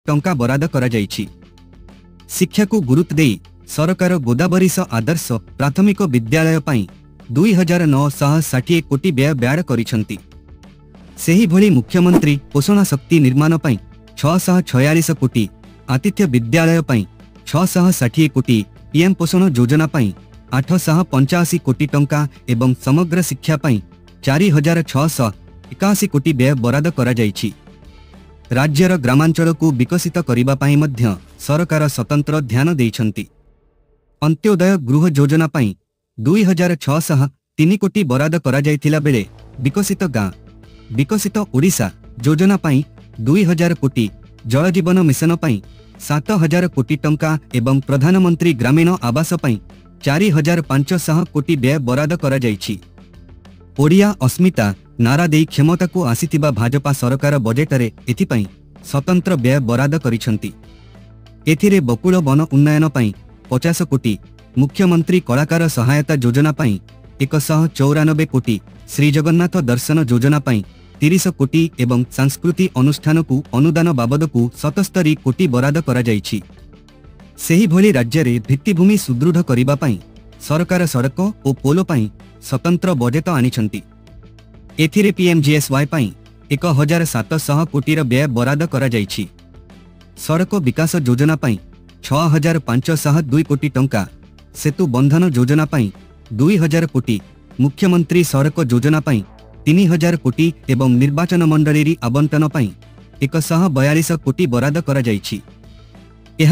टंका बराद करा जाइछि। शिक्षा को गुरुत्व दे सरकार गोदावरीश आदर्श प्राथमिक विद्यालय पई 2960 कोटी व्यय ब्याड करिसंती। सेही भली मुख्यमंत्री पोषण शक्ति निर्माण पई 646 कोटी, आतिथ्य विद्यालय पई 660 कोटी, पीएम पोषण योजना पई 885 कोटी टंका एवं समग्र शिक्षा पई 4681 कोटी व्यय बराद करा जाइछि। राज्यर ग्रामांचल को विकसित करिबा पई मध्य सरकार स्वतंत्र ध्यान देइछंती। अंत्योदय गृह योजना पई 2603 कोटी बराद करा जाइथिला बेले विकसित गाँ विकसित ओडिशा योजना पई 2000 कोटी, जल जीवन मिशन पई 7000 कोटी टंका एवं प्रधानमंत्री ग्रामीण आवास पई 4500 कोटी व्यय बराद करा जाइछि। ओडिया अस्मिता नारा देई क्षमता को आसीथिबा भाजपा सरकार बजेटरे एथिपई स्वतंत्र व्यय बराद करिसंती। एथिरे बकुल वन उन्नयन पई 50 कोटी, मुख्यमंत्री कलाकार सहायता योजना पई 194 कोटी, श्री जगन्नाथ दर्शन योजना पई 30 कोटी एवं सांस्कृतिक अनुष्ठान को अनुदान बाबद को 77 कोटी बराद करा जाइछि। सेही भली राज्य रे भित्तिभूमि सुदृढ़ करिबा पई सरकार सड़क और पोल पई स्वतंत्र बजेट आनिछंती। एथिरे पीएमजीएसवाई पई 1700 कोटीर व्यय बराद करा जाइछि। सड़क विकास योजना पई 6502 कोटी टंका, सेतु बंधन योजना पई 2000 कोटी, मुख्यमंत्री सड़क योजना पई 3000 कोटी एवं निर्वाचन मंडली आवंटन पई 142 कोटी बराद करा जाइछि।